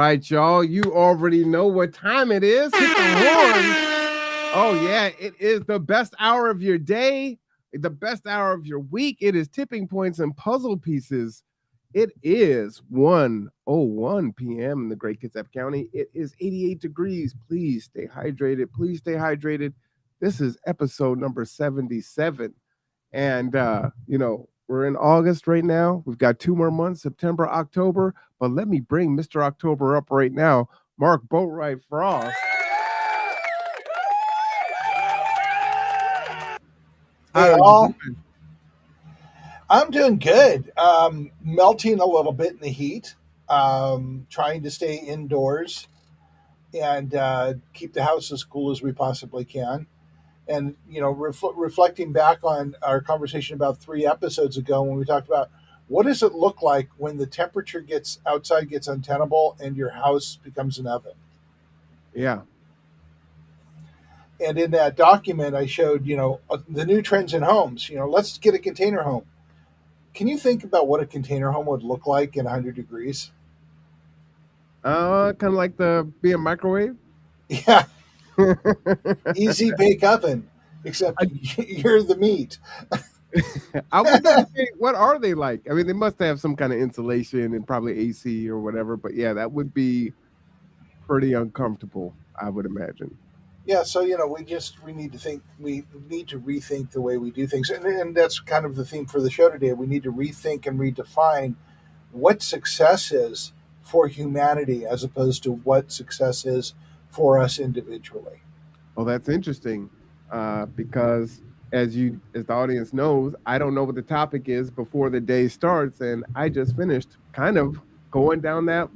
right, y'all. You already know what time it is. Hit the horn. Oh, yeah. It is the best hour of your day, the best hour of your week. It is tipping points and puzzle pieces. It is 1:01 p.m. in the Great Kitsap County. It is 88 degrees. Please stay hydrated. Please stay hydrated. This is episode number 77. And, we're in August right now. We've got 2 more months, September, October. But let me bring Mr. October up right now, Mark Boatwright Frost. Hey, all. I'm doing good. Melting a little bit in the heat, trying to stay indoors and keep the house as cool as we possibly can. And, reflecting back on our conversation about 3 episodes ago when we talked about what does it look like when the temperature gets untenable and your house becomes an oven. Yeah. And in that document, I showed, the new trends in homes. Let's get a container home. Can you think about what a container home would look like in 100 degrees? Kind of like be a microwave? Yeah. Easy bake oven, except you're the meat. I wonder what are they like? I mean, they must have some kind of insulation and probably AC or whatever. But yeah, that would be pretty uncomfortable, I would imagine. Yeah, so we need to rethink the way we do things, and that's kind of the theme for the show today. We need to rethink and redefine what success is for humanity as opposed to what success is for us individually. Well, that's interesting because as the audience knows, I don't know what the topic is before the day starts, and I just finished kind of going down that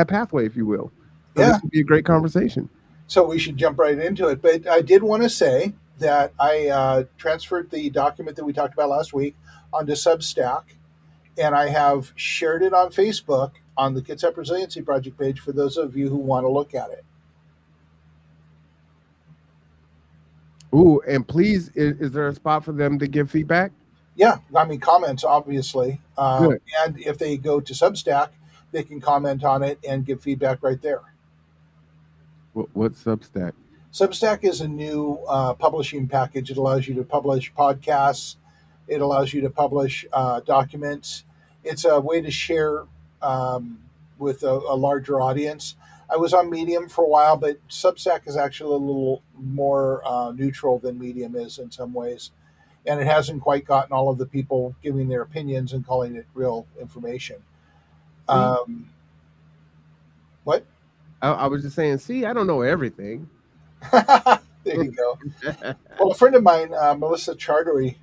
pathway, if you will. So Yeah, this would be a great conversation. so we should jump right into it. But I did want to say that I transferred the document that we talked about last week onto Substack, and I have shared it on Facebook on the Kitsap Resiliency Project page for those of you who want to look at it. Ooh, and please, is there a spot for them to give feedback? Yeah, I mean, comments, obviously. Good. And if they go to Substack, they can comment on it and give feedback right there. What's Substack? Substack is a new publishing package. It allows you to publish podcasts. It allows you to publish documents. It's a way to share with a larger audience. I was on Medium for a while, but Substack is actually a little more neutral than Medium is in some ways. And it hasn't quite gotten all of the people giving their opinions and calling it real information. What? I was just saying, I don't know everything. There you go. Well, a friend of mine, Melissa Chartery,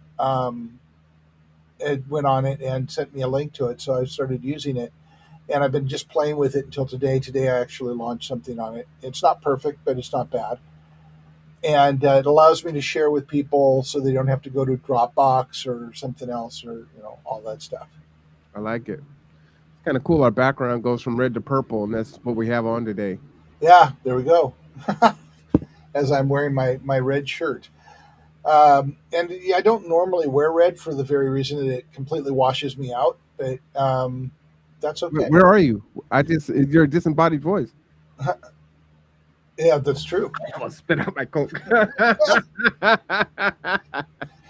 went on it and sent me a link to it. So I started using it. And I've been just playing with it until today. Today I actually launched something on it. It's not perfect, but it's not bad. And it allows me to share with people so they don't have to go to Dropbox or something else or, all that stuff. I like it. It's kind of cool. Our background goes from red to purple, and that's what we have on today. Yeah, there we go. As I'm wearing my red shirt. And I don't normally wear red for the very reason that it completely washes me out. But that's okay. Where are you? You're a disembodied voice. Yeah, that's true. I'm gonna spit out my Coke.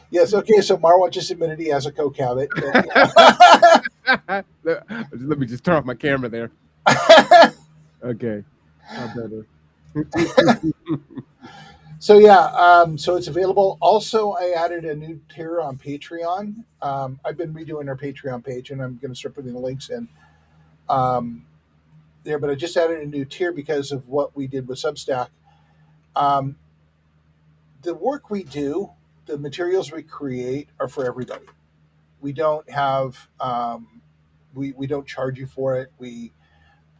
Yes, okay, so Marwan just admitted he has a Coke habit. Let me just turn off my camera there. Okay. How better. So yeah, so it's available. Also, I added a new tier on Patreon. I've been redoing our Patreon page, and I'm going to start putting the links in there. But I just added a new tier because of what we did with Substack. The work we do, the materials we create, are for everybody. We don't have, we don't charge you for it. We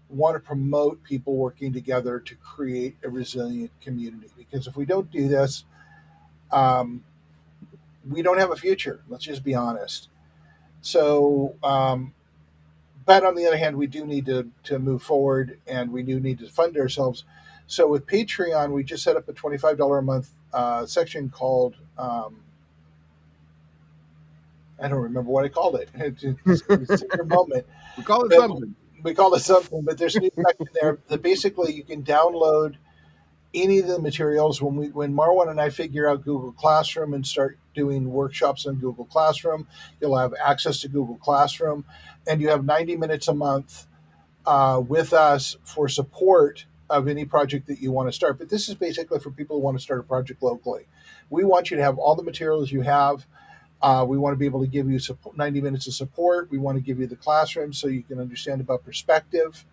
want to promote people working together to create a resilient community. Because if we don't do this, we don't have a future. Let's just be honest. So, but on the other hand, we do need to move forward, and we do need to fund ourselves. So with Patreon, we just set up a $25 a month section called, I don't remember what I called it. It's a moment. We call it something. we call it something, but there's a new section there that basically you can download any of the materials. When Marwan and I figure out Google Classroom and start doing workshops on Google Classroom, you'll have access to Google Classroom, and you have 90 minutes a month with us for support of any project that you want to start. But this is basically for people who want to start a project locally. We want you to have all the materials you have. We want to be able to give you 90 minutes of support. We want to give you the classroom so you can understand about perspective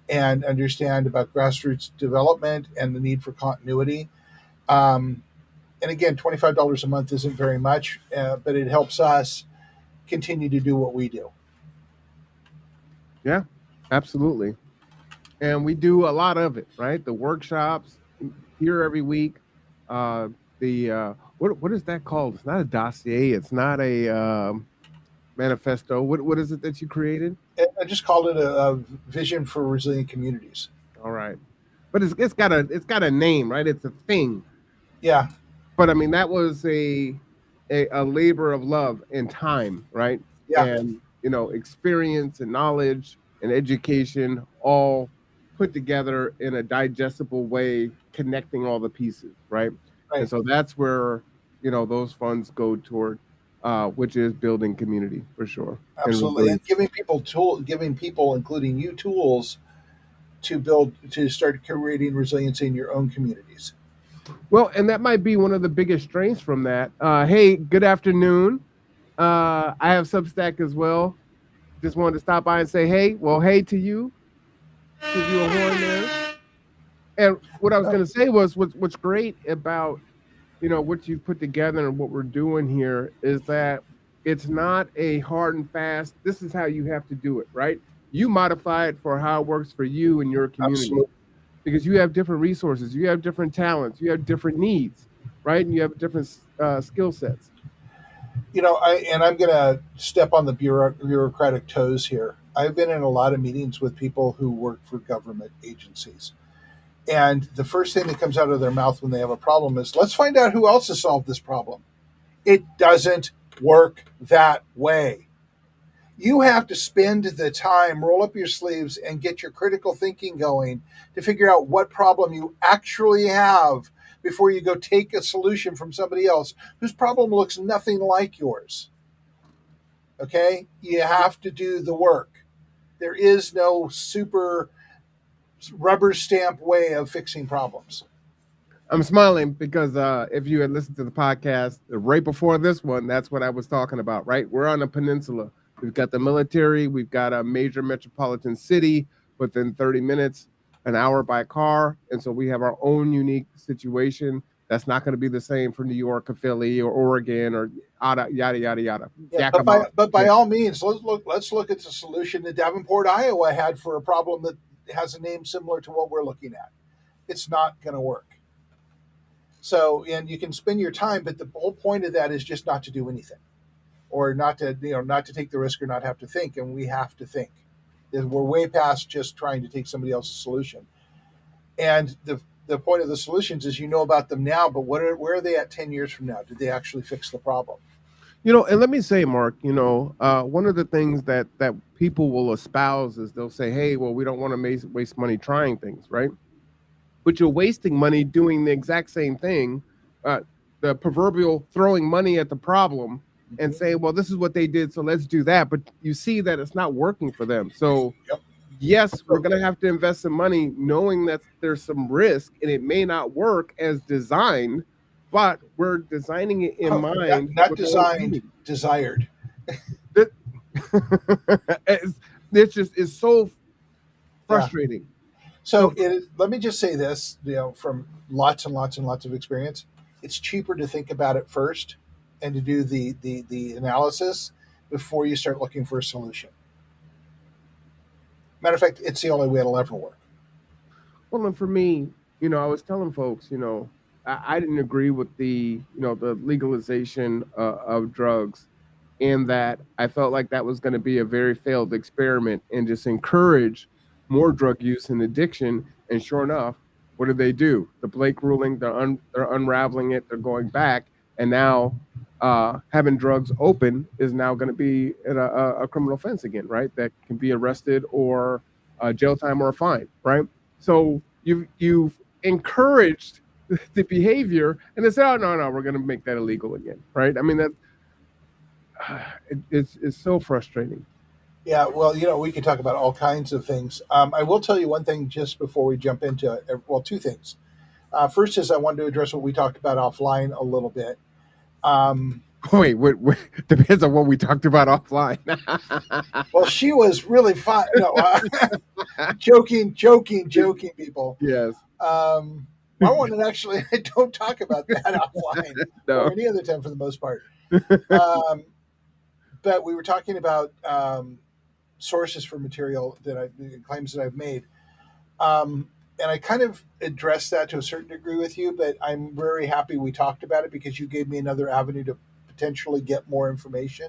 and understand about grassroots development and the need for continuity. Um, and again, $25 a month isn't very much, but it helps us continue to do what we do. Yeah, absolutely. And we do a lot of it, right? The workshops here every week. The what is that called? It's not a dossier. It's not a manifesto. What is it that you created? I just called it a vision for resilient communities. All right, but it's got a name, right? It's a thing. Yeah, But I mean, that was a labor of love and time, right? yeah, And experience and knowledge and education all put together in a digestible way, connecting all the pieces, right? And right, so that's where those funds go toward, which is building community for sure and absolutely. And resilience. giving people, including you, tools to start creating resiliency in your own communities. Well, and that might be one of the biggest strengths from that. Hey, good afternoon. I have Substack as well. Just wanted to stop by and say hey. Well, hey to you. Give you a horn there. And what I was Oh, going to say was what's great about what you've put together and what we're doing here is that it's not a hard and fast. This is how you have to do it, right? You modify it for how it works for you and your community absolutely. because you have different resources, you have different talents, you have different needs, right? And you have different skill sets. I'm going to step on the bureaucratic toes here. I've been in a lot of meetings with people who work for government agencies. And the first thing that comes out of their mouth when they have a problem is, let's find out who else has solved this problem. It doesn't work that way. You have to spend the time, roll up your sleeves, and get your critical thinking going to figure out what problem you actually have before you go take a solution from somebody else whose problem looks nothing like yours. Okay? You have to do the work. There is no super rubber stamp way of fixing problems. I'm smiling because if you had listened to the podcast right before this one, that's what I was talking about, right? We're on a peninsula. We've got the military, we've got a major metropolitan city within 30 minutes, an hour by car. And so we have our own unique situation. That's not going to be the same for New York or Philly or Oregon or yada, yada, yada, yada. Yeah, Yakima. but by Yeah. all means, let's look at the solution that Davenport, Iowa had for a problem that has a name similar to what we're looking at. It's not going to work. So, and you can spend your time, but the whole point of that is just not to do anything, or not to take the risk or not have to think. And we have to think. We're way past just trying to take somebody else's solution. And the point of the solutions is about them now, but where are they at 10 years from now? Did they actually fix the problem? And let me say, Mark, one of the things that people will espouse is they'll say, hey, well, we don't want to waste money trying things, right? But you're wasting money doing the exact same thing, uh, the proverbial throwing money at the problem and Mm-hmm. saying, well, this is what they did, so let's do that. But you see that it's not working for them. So, Yep. yes, we're So, going to have to invest some money knowing that there's some risk and it may not work as designed, but we're designing it in mind not with the whole designed, community. desired. That- it's just is so Yeah. frustrating. So So let me just say this, from lots and lots and lots of experience, it's cheaper to think about it first and to do the analysis before you start looking for a solution. Matter of fact, it's the only way it'll ever work. well, and for me, I was telling folks, I didn't agree with the legalization of drugs, in that I felt like that was going to be a very failed experiment and just encourage more drug use and addiction. And sure enough, what did they do? The Blake ruling, they're unraveling it, they're going back, and now having drugs open is now going to be a criminal offense again, right? That can be arrested or jail time or a fine, right? So you've encouraged the behavior, and they say, "Oh no, no, we're going to make that illegal again," right? I mean that it's so frustrating. Yeah, well, we can talk about all kinds of things. I will tell you one thing just before we jump into well, two things. First is I wanted to address what we talked about offline a little bit. Um, Wait, depends on what we talked about offline. well, she was really fun. No, joking, people. Yes. I wanted to actually I don't talk about that offline or No. any other time for the most part. Um, but we were talking about sources for material the claims that I've made. And I kind of addressed that to a certain degree with you, but I'm very happy we talked about it because you gave me another avenue to potentially get more information.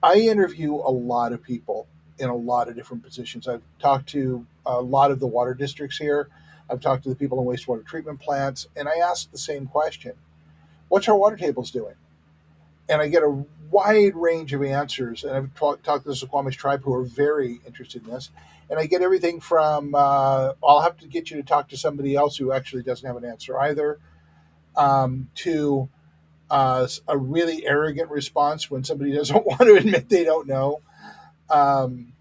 I interview a lot of people in a lot of different positions. I've talked to a lot of the water districts here. I've talked to the people in wastewater treatment plants, and I ask the same question: what's our water tables doing? And I get a wide range of answers. And I've talked to the Suquamish tribe who are very interested in this. And I get everything from I'll have to get you to talk to somebody else who actually doesn't have an answer either, to a really arrogant response when somebody doesn't want to admit they don't know. Um,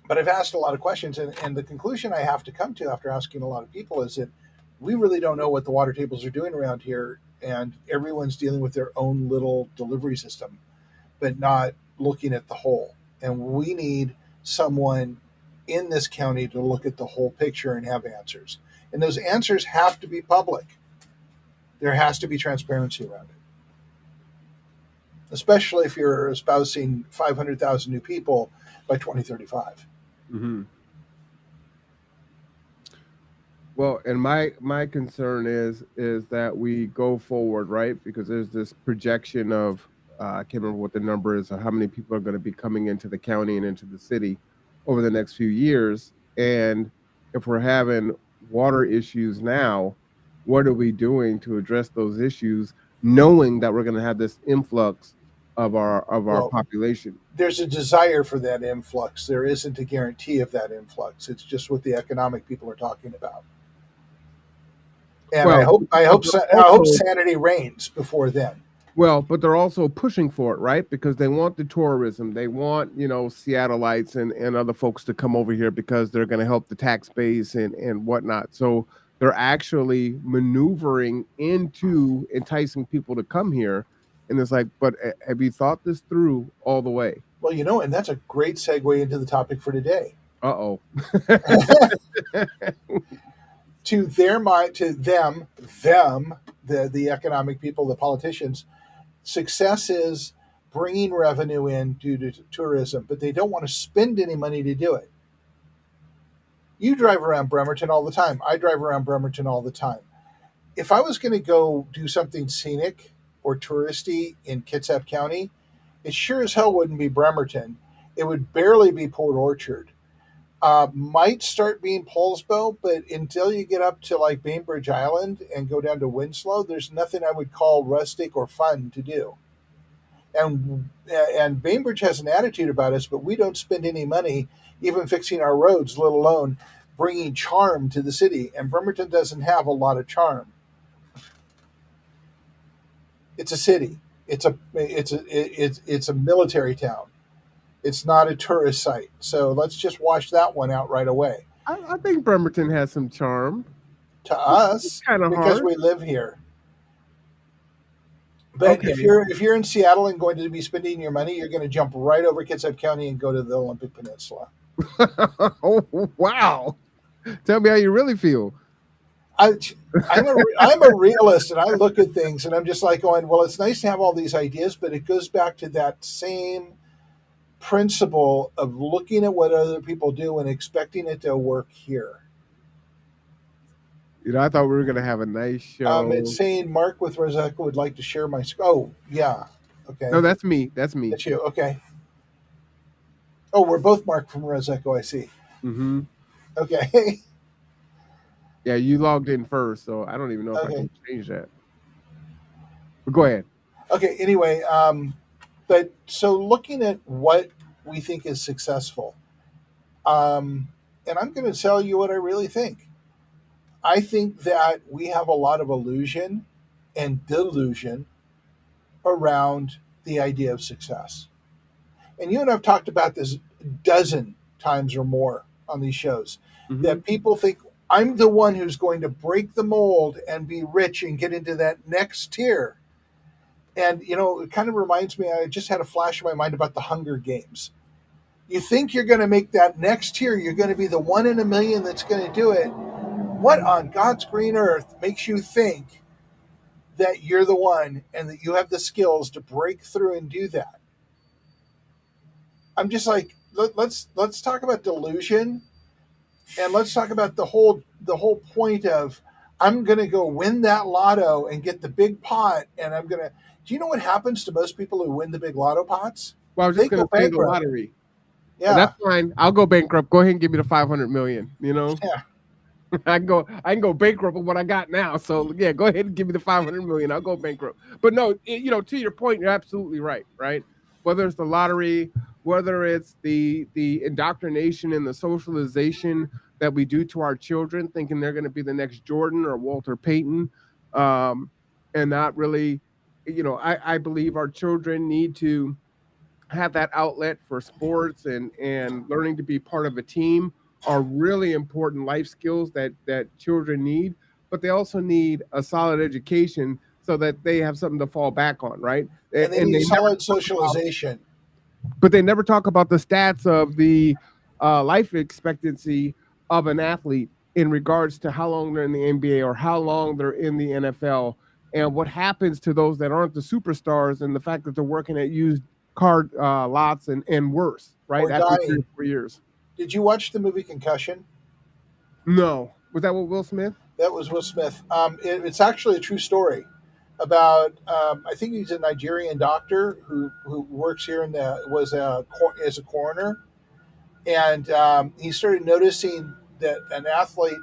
but I've asked a lot of questions, and the conclusion I have to come to after asking a lot of people is that we really don't know what the water tables are doing around here, and everyone's dealing with their own little delivery system, but not looking at the whole. And we need someone in this county to look at the whole picture and have answers. And those answers have to be public. There has to be transparency around it, especially if you're espousing 500,000 new people by 2035. Hmm. Well, and my concern is that we go forward, right? Because there's this projection of I can't remember what the number is, or how many people are going to be coming into the county and into the city over the next few years. And if we're having water issues now, what are we doing to address those issues, knowing that we're going to have this influx of our Well, population? there's a desire for that influx. There isn't a guarantee of that influx. It's just what the economic people are talking about. And Well, but they're I hope also sanity reigns before then. But they're also pushing for it, right? Because they want the tourism. They want, Seattleites and other folks to come over here because they're going to help the tax base and whatnot. So they're actually maneuvering into enticing people to come here. And it's like, but have you thought this through all the way? Well, and that's a great segue into the topic for today. Uh-oh. To their mind, to them, the economic people, the politicians, success is bringing revenue in due to tourism, but they don't want to spend any money to do it. You drive around Bremerton all the time. I drive around Bremerton all the time. If I was going to go do something scenic or touristy in Kitsap County, it sure as hell wouldn't be Bremerton. It would barely be Port Orchard. Might start being Polsbo, but until you get up to like Bainbridge Island and go down to Winslow, there's nothing I would call rustic or fun to do. And Bainbridge has an attitude about us, but we don't spend any money even fixing our roads, let alone bringing charm to the city. And Bremerton doesn't have a lot of charm. It's a city. It's a military town. It's not a tourist site. So let's just wash that one out right away. I think Bremerton has some charm. To It's us, kind of because hard. we live here. But Okay. if you're in Seattle and going to be spending your money, you're going to jump right over Kitsap County and go to the Olympic Peninsula. Oh, wow. Tell me how you really feel. I, I'm a realist, and I look at things, and I'm just like going, well, it's nice to have all these ideas, but it goes back to that same principle of looking at what other people do and expecting it to work here. I thought we were gonna have a nice It's show. saying Mark with Rosetta would like to share my. Oh, yeah. No, Okay. that's me. That's me. That's you. Okay. Oh, we're both Mark from Rosetta. I see. Hmm. Okay. Yeah, you logged in first, so I don't even know if I Okay. can change that. But go ahead. Okay. Anyway, but so looking at what we think is successful, um, and I'm going to tell you what I really think. I think that we have a lot of illusion and delusion around the idea of success. And you and I've talked about this a dozen times or more on these shows, Hmm. that people think I'm the one who's going to break the mold and be rich and get into that next tier. And, it kind of reminds me, I just had a flash in my mind about the Hunger Games. You think you're going to make that next tier, you're going to be the one in a million that's going to do it. What on God's green earth makes you think that you're the one and that you have the skills to break through and do that? I'm just like, let's talk about delusion, and let's talk about the whole point of I'm going to go win that lotto and get the big pot, and I'm going to. Do you know what happens to most people who win the big lotto pots? Well, I was They just go gonna say the bankrupt. lottery. Yeah, That's fine. I'll go bankrupt. Go ahead and give me the 500 million. yeah. I can go bankrupt with what I got now. So yeah, go ahead and give me the 500 million. I'll go bankrupt. But no, to your point, you're absolutely right. Right. Whether it's the lottery, whether it's the indoctrination and the socialization that we do to our children, thinking they're going to be the next Jordan or Walter Payton, um, and not really, I believe our children need to have that outlet for sports and learning to be part of a team are really important life skills that children need, but they also need a solid education so that they have something to fall back on, right? And they And need they never solid talk about socialization. but they never talk about the stats of the life expectancy of an athlete in regards to how long they're in the NBA or how long they're in the NFL, and what happens to those that aren't the superstars, and the fact that they're working at used car lots and worse, right? Or After 3 or 4 years. Did you watch the movie Concussion? No, was that what Will Smith? That was Will Smith. It's actually a true story about. I think he's a Nigerian doctor who works here in the was a as a coroner, and he started noticing that an athlete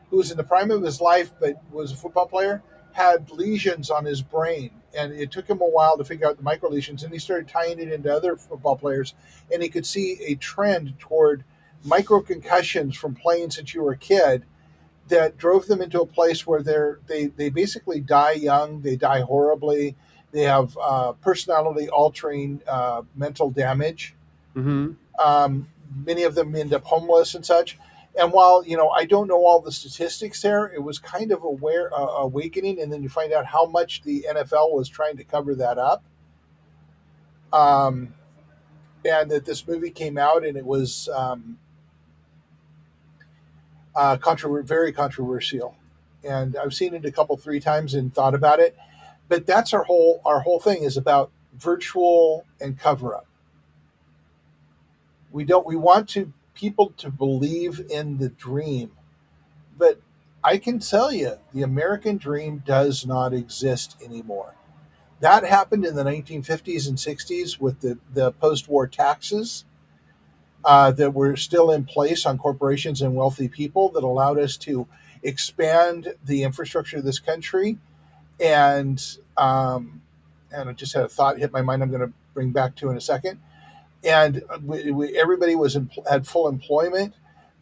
who was in the prime of his life but was a football player, had lesions on his brain, and it took him a while to figure out the micro lesions, and he started tying it into other football players, and he could see a trend toward micro concussions from playing since you were a kid that drove them into a place where they basically die young, they die horribly, they have personality altering mental damage. Mm-hmm. Many of them end up homeless and such. And while I don't know all the statistics there, it was kind of awakening. And then you find out how much the NFL was trying to cover that up, um, and that this movie came out and it was very controversial. And I've seen it a couple, three times and thought about it. But that's our whole thing is about virtual and cover up. We want to people to believe in the dream, but I can tell you the American dream does not exist anymore. That happened in the 1950s and 60s with the post-war taxes that were still in place on corporations and wealthy people that allowed us to expand the infrastructure of this country. And and I just had a thought hit my mind. I'm going to bring back to in a second. And everybody had full employment.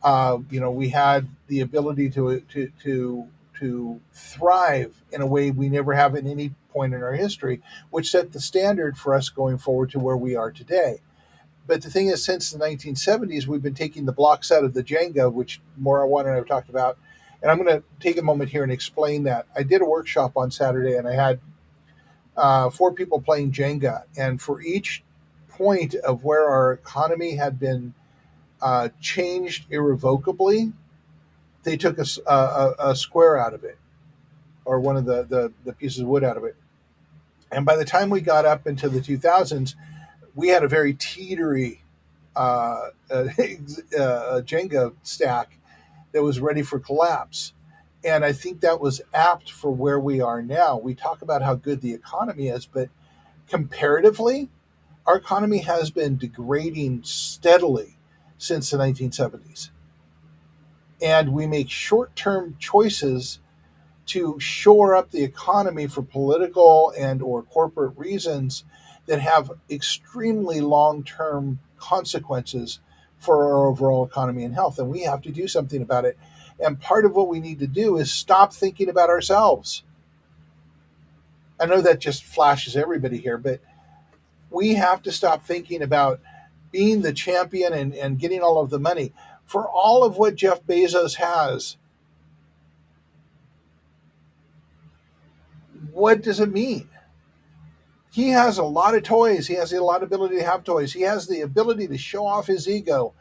We had the ability to thrive in a way we never have at any point in our history, which set the standard for us going forward to where we are today. But the thing is, since the 1970s, we've been taking the blocks out of the Jenga, which Morawan and I have talked about. And I'm going to take a moment here and explain that. I did a workshop on Saturday, and I had four people playing Jenga. And for each point of where our economy had been changed irrevocably, they took a square out of it, or one of the pieces of wood out of it. And by the time we got up into the 2000s, we had a very teetery Jenga stack that was ready for collapse. And I think that was apt for where we are now. We talk about how good the economy is, but comparatively, our economy has been degrading steadily since the 1970s. And we make short term choices to shore up the economy for political and or corporate reasons that have extremely long-term consequences for our overall economy and health, and we have to do something about it. And part of what we need to do is stop thinking about ourselves. I know that just flashes everybody here, but we have to stop thinking about being the champion and getting all of the money. For all of what Jeff Bezos has, what does it mean? He has a lot of toys. He has a lot of ability to have toys. He has the ability to show off his ego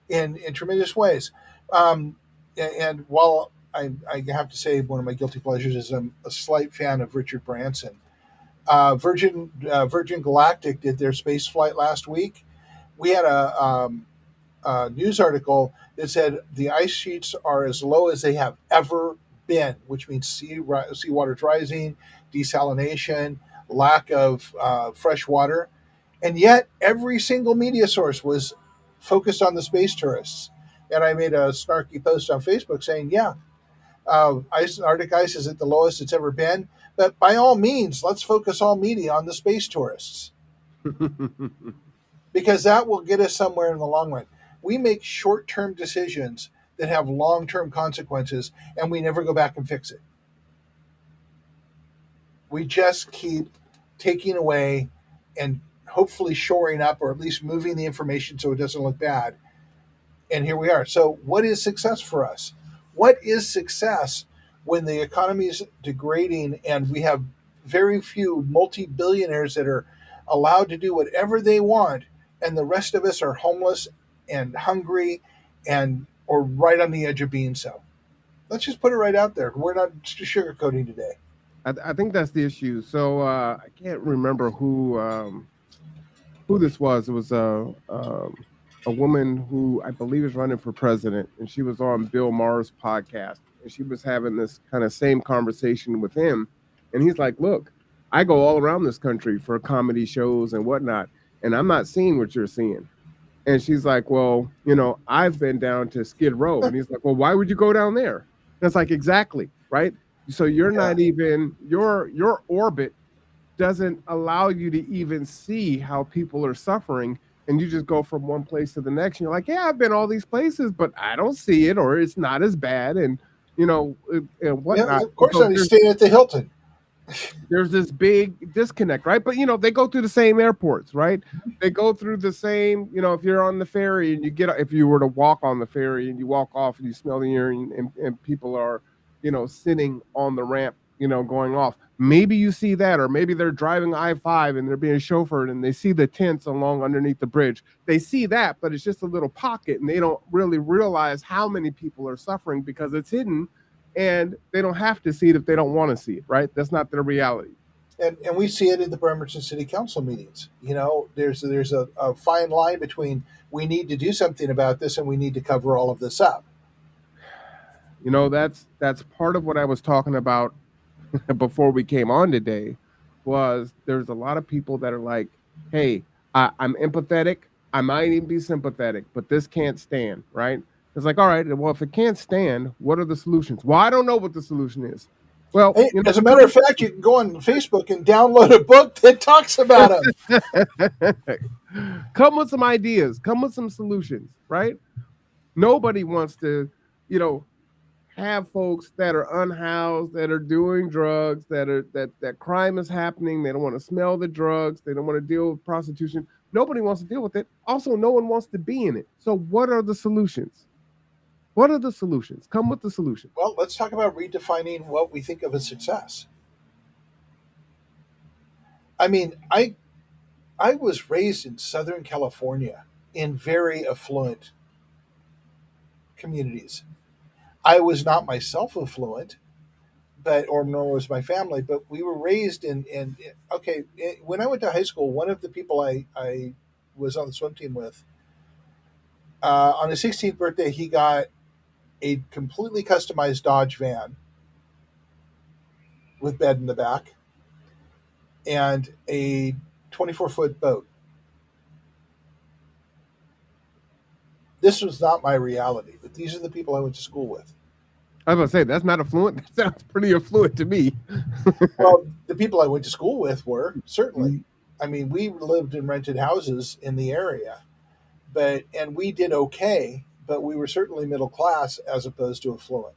in tremendous ways. And while I have to say one of my guilty pleasures is I'm a slight fan of Richard Branson. Virgin Galactic did their space flight last week. We had a news article that said the ice sheets are as low as they have ever been, which means seawater's rising, desalination, lack of fresh water. And yet, every single media source was focused on the space tourists. And I made a snarky post on Facebook saying, yeah, Arctic ice is at the lowest it's ever been. But by all means, let's focus all media on the space tourists because that will get us somewhere in the long run. We make short-term decisions that have long-term consequences, and we never go back and fix it. We just keep taking away and hopefully shoring up, or at least moving the information so it doesn't look bad. And here we are. So what is success for us? What is success when the economy is degrading and we have very few multi-billionaires that are allowed to do whatever they want, and the rest of us are homeless and hungry and or right on the edge of being so? Let's just put it right out there. We're not sugarcoating today. I think that's the issue. So I can't remember who this was. It was a woman who I believe is running for president, and she was on Bill Maher's podcast, and she was having this kind of same conversation with him. And he's like, "Look, I go all around this country for comedy shows and whatnot, and I'm not seeing what you're seeing." And she's like, "Well, I've been down to Skid Row." And he's like, "Well, why would you go down there?" And it's like, exactly, right? So you're not even your orbit doesn't allow you to even see how people are suffering, and you just go from one place to the next, and you're like, "Yeah, I've been all these places, but I don't see it, or it's not as bad," and and whatnot. Yeah, of course So not. He's staying at the Hilton. there's this big disconnect, right? But they go through the same airports, right? They go through the same, if you're on the ferry and if you were to walk on the ferry and you walk off and you smell the urine and people are, sitting on the ramp, going off. Maybe you see that, or maybe they're driving I-5 and they're being chauffeured and they see the tents along underneath the bridge. They see that, but it's just a little pocket and they don't really realize how many people are suffering because it's hidden. And they don't have to see it if they don't want to see it, right? That's not their reality. And we see it in the Bremerton City Council meetings. There's a fine line between we need to do something about this and we need to cover all of this up. That's part of what I was talking about before we came on today. Was there's a lot of people that are like, "Hey, I'm empathetic. I might even be sympathetic, but this can't stand," right? It's like, all right, well, if it can't stand, what are the solutions? Well, I don't know what the solution is. Well, hey, as a matter of fact, you can go on Facebook and download a book that talks about it. Come with some ideas. Come with some solutions, right? Nobody wants to, have folks that are unhoused, that are doing drugs, that crime is happening. They don't want to smell the drugs. They don't want to deal with prostitution. Nobody wants to deal with it. Also, no one wants to be in it. So what are the solutions? What are the solutions? Come with the solution. Well, let's talk about redefining what we think of as success. I mean, I was raised in Southern California in very affluent communities. I was not myself affluent, or nor was my family, but we were raised in okay. When I went to high school, one of the people I was on the swim team with, on his 16th birthday, he got a completely customized Dodge van with bed in the back and a 24-foot boat. This was not my reality, but these are the people I went to school with. I was gonna say that's not affluent. That sounds pretty affluent to me. Well, the people I went to school with were certainly. I mean, we lived in rented houses in the area, and we did okay, but we were certainly middle class as opposed to affluent.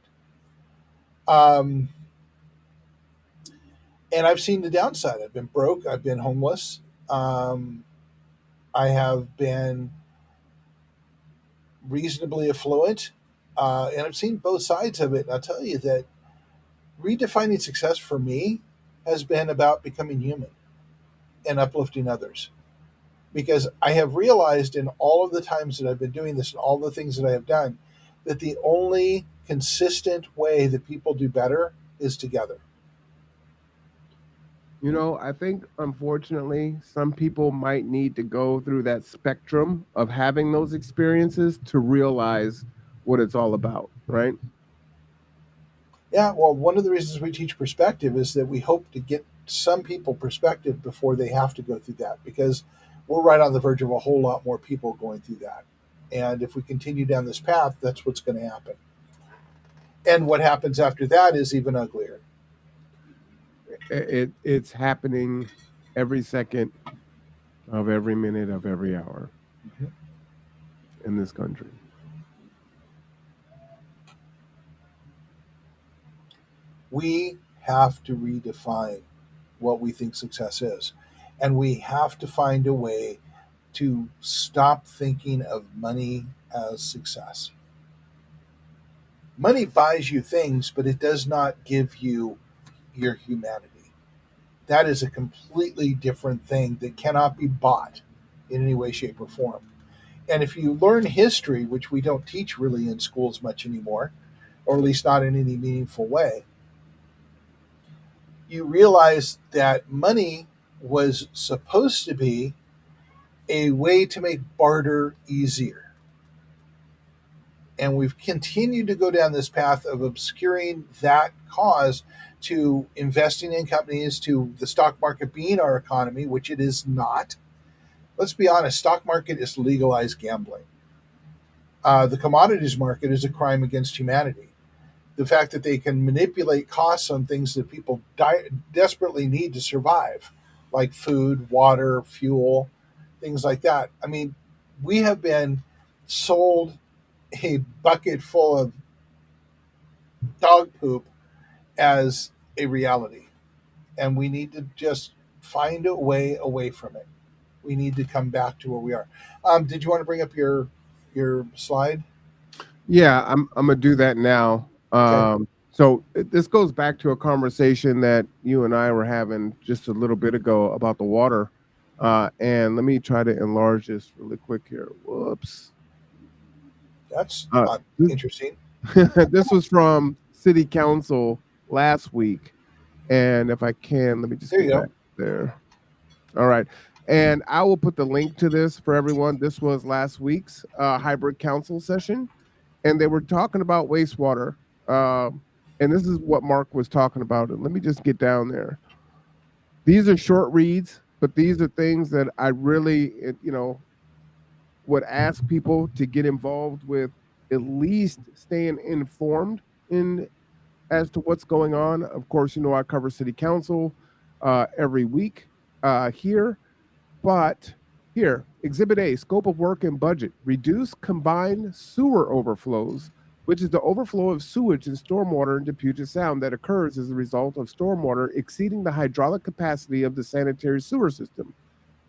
Um, and I've seen the downside. I've been broke. I've been homeless. Um, I have been reasonably affluent, and I've seen both sides of it. And I'll tell you that redefining success for me has been about becoming human and uplifting others. Because I have realized in all of the times that I've been doing this and all the things that I have done, that the only consistent way that people do better is together. I think unfortunately some people might need to go through that spectrum of having those experiences to realize what it's all about, right? Yeah, well, one of the reasons we teach perspective is that we hope to get some people perspective before they have to go through that, because we're right on the verge of a whole lot more people going through that. And if we continue down this path, that's what's going to happen. And what happens after that is even uglier. It's happening every second of every minute of every hour Mhm. in this country. We have to redefine what we think success is. And we have to find a way to stop thinking of money as success. Money buys you things, but it does not give you your humanity. That is a completely different thing that cannot be bought in any way, shape, or form. And if you learn history, which we don't teach really in schools much anymore, or at least not in any meaningful way, you realize that money was supposed to be a way to make barter easier. And we've continued to go down this path of obscuring that cause to investing in companies, to the stock market being our economy, which it is not. Let's be honest, stock market is legalized gambling. The commodities market is a crime against humanity. The fact that they can manipulate costs on things that people desperately need to survive, like food, water, fuel, things like that. I mean, we have been sold a bucket full of dog poop as a reality, and we need to just find a way away from it. We need to come back to where we are. Did you want to bring up your slide? Yeah, I'm gonna do that now. Okay, This goes back to a conversation that you and I were having just a little bit ago about the water. And let me try to enlarge this really quick here. Whoops. that's This, interesting. this was from City Council last week, and if I can, let me just There you get go. back there. All right. And I will put the link to this for everyone. This was last week's hybrid council session, and they were talking about wastewater. And this is what Mark was talking about. And let me just get down there. These are short reads, but these are things that I really, would ask people to get involved with, at least staying informed in as to what's going on. Of course, I cover city council every week here. But here, Exhibit A, scope of work and budget. Reduce combined sewer overflows, which is the overflow of sewage and stormwater into Puget Sound that occurs as a result of stormwater exceeding the hydraulic capacity of the sanitary sewer system.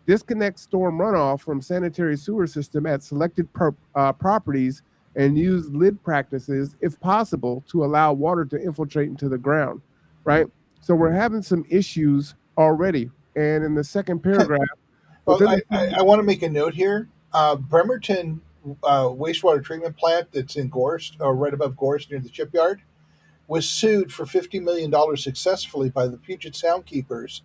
Disconnect storm runoff from sanitary sewer system at selected properties and use lid practices, if possible, to allow water to infiltrate into the ground, right? So we're having some issues already. And in the second paragraph, Well, within I want to make a note here. Bremerton wastewater treatment plant that's in Gorst, or right above Gorst near the shipyard, was sued for $50 million successfully by the Puget Sound keepers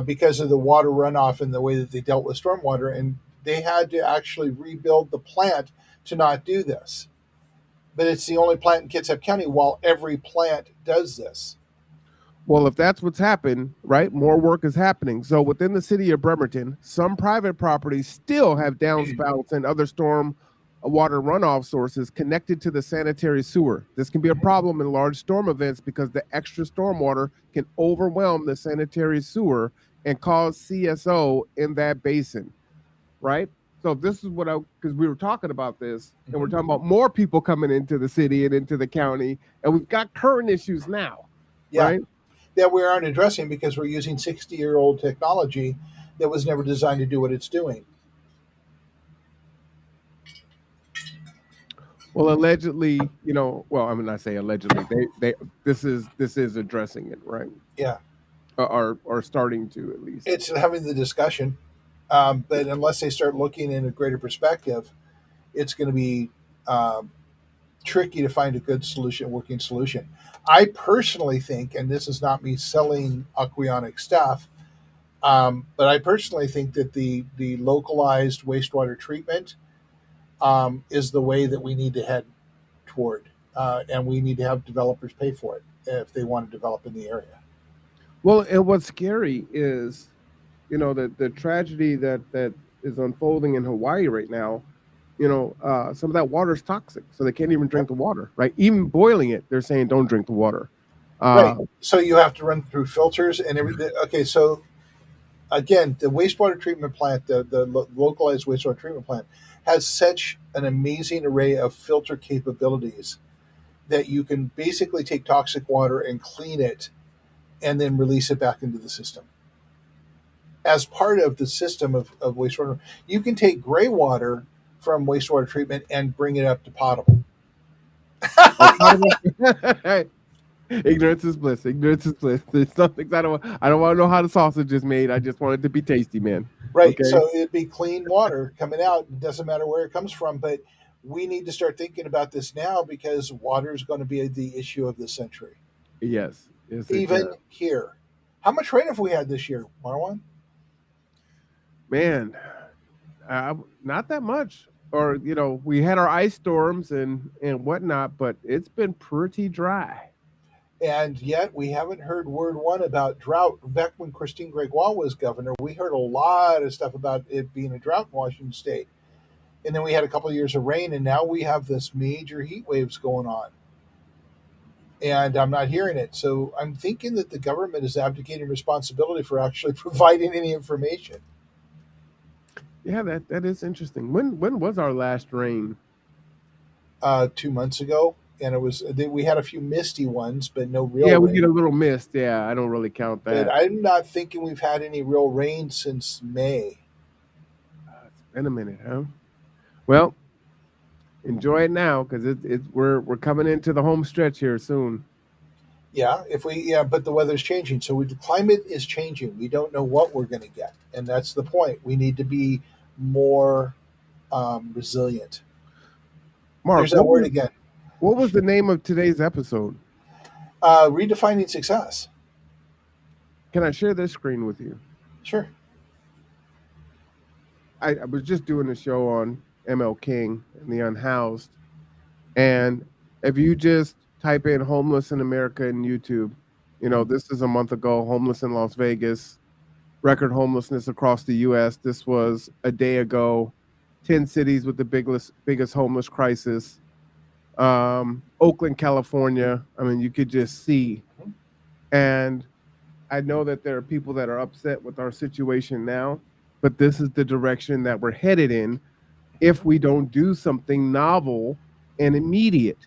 because of the water runoff and the way that they dealt with stormwater. And they had to actually rebuild the plant to not do this. But it's the only plant in Kitsap County, while every plant does this. Well, if that's what's happened, right, more work is happening. So within the city of Bremerton, some private properties still have downspouts and other storm water runoff sources connected to the sanitary sewer. This can be a Mhm. problem in large storm events because the extra stormwater can overwhelm the sanitary sewer and cause CSO in that basin, right? So this is what because we were talking about this and we're Mhm. talking about more people coming into the city and into the county, and we've got current issues now, Yeah, right? that we aren't addressing because we're using 60-year-old technology that was never designed to do what it's doing. Well, allegedly, well, I mean, I say allegedly, they this is addressing it, right? Yeah, Or starting to at least. it's having the discussion, but unless they start looking in a greater perspective, it's going to be um, tricky to find a good solution, working solution. I personally think, and this is not me selling aquionic stuff, but I personally think that the localized wastewater treatment is the way that we need to head toward, and we need to have developers pay for it if they want to develop in the area. Well, and what's scary is, the tragedy that is unfolding in Hawaii right now. Some of that water is toxic, so they can't even Yep. drink the water. Right? Even boiling it, they're saying don't drink the water. Right. Uh, So you have to run through filters and everything. Okay. So again, the wastewater treatment plant, the localized wastewater treatment plant, has such an amazing array of filter capabilities that you can basically take toxic water and clean it and then release it back into the system. As part of the system of wastewater, you can take gray water from wastewater treatment and bring it up to potable. Ignorance is bliss. Ignorance is bliss. There's some things I don't want to know how the sausage is made. I just want it to be tasty, man. Right. Okay. So it'd be clean water coming out. It doesn't matter where it comes from, but we need to start thinking about this now because water is going to be the issue of the century. Yes. Yes, it Even does. here. How much rain have we had this year, Marwan? Man, not that much. Or we had our ice storms and whatnot, but it's been pretty dry. And yet we haven't heard word one about drought. Back when Christine Gregoire was governor, we heard a lot of stuff about it being a drought in Washington State. And then we had a couple of years of rain, and now we have this major heat waves going on. And I'm not hearing it. So I'm thinking that the government is abdicating responsibility for actually providing any information. Yeah, that is interesting. When was our last rain? 2 months ago, and we had a few misty ones, but no real Yeah, we get rain. a little mist. Yeah, I don't really count But that. I'm not thinking we've had any real rain since May. It's been a minute, huh? Well, enjoy it now because we're coming into the home stretch here soon. Yeah, but the weather's changing, so the climate is changing. We don't know what we're going to get, and that's the point. We need to be more resilient. Mark, There's that word again. what was the name of today's episode? Redefining success. Can I share this screen with you? Sure. I was just doing a show on ML King and the Unhoused, and if you just type in "homeless in America" in YouTube, this is a month ago. Homeless in Las Vegas, record homelessness across the U.S. This was a day ago. 10 cities with the biggest homeless crisis. Oakland, California. I mean, you could just see. And I know that there are people that are upset with our situation now, but this is the direction that we're headed in if we don't do something novel and immediate.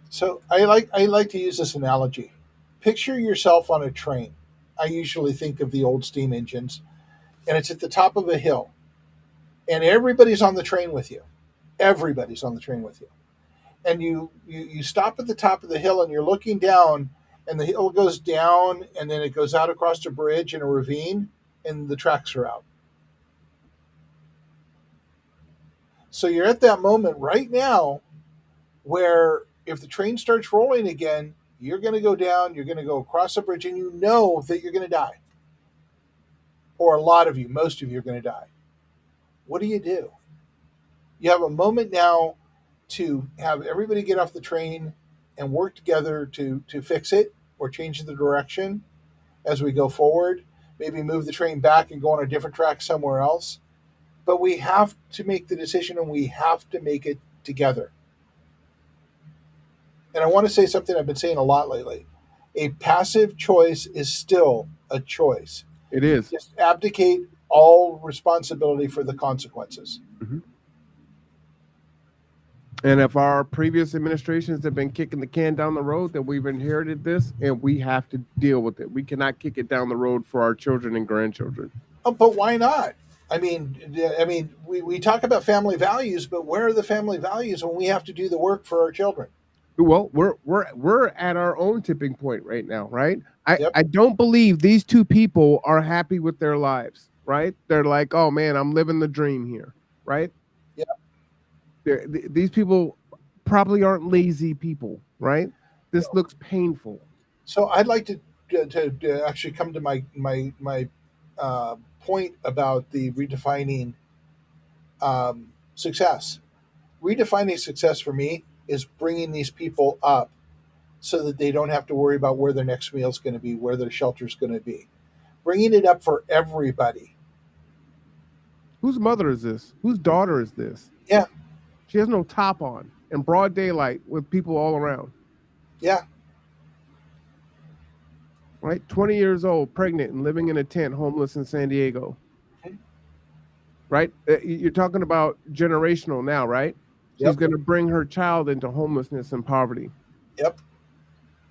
So I like to use this analogy. Picture yourself on a train. I usually think of the old steam engines, and it's at the top of a hill, and everybody's on the train with you. Everybody's on the train with you, and you stop at the top of the hill, and you're looking down, and the hill goes down, and then it goes out across a bridge in a ravine, and the tracks are out. So you're at that moment right now where if the train starts rolling again, you're going to go down, you're going to go across a bridge, and you know that you're going to die. Or a lot of you, most of you are going to die. What do? You have a moment now to have everybody get off the train and work together to fix it or change the direction as we go forward. Maybe move the train back and go on a different track somewhere else. But we have to make the decision and we have to make it together. And I want to say something I've been saying a lot lately. A passive choice is still a choice. It You is. just abdicate all responsibility for the consequences. Mhm. And if our previous administrations have been kicking the can down the road, then we've inherited this and we have to deal with it. We cannot kick it down the road for our children and grandchildren. Oh, but why not? We talk about family values, but where are the family values when we have to do the work for our children? Well, we're at our own tipping point right now, right? I Yep. I don't believe these two people are happy with their lives, right? They're like, "Oh man, I'm living the dream here," right? Yep. These people probably aren't lazy people, right? This looks painful. So I'd like to actually come to my point about the redefining success. Redefining success for me is bringing these people up so that they don't have to worry about where their next meal is going to be, where their shelter is going to be. Bringing it up for everybody. Whose mother is this? Whose daughter is this? Yeah, She has no top on in broad daylight with people all around, yeah. right? 20 years old, pregnant, and living in a tent, homeless in San Diego, right? You're talking about generational now, right? She's Yep, going to bring her child into homelessness and poverty. yep.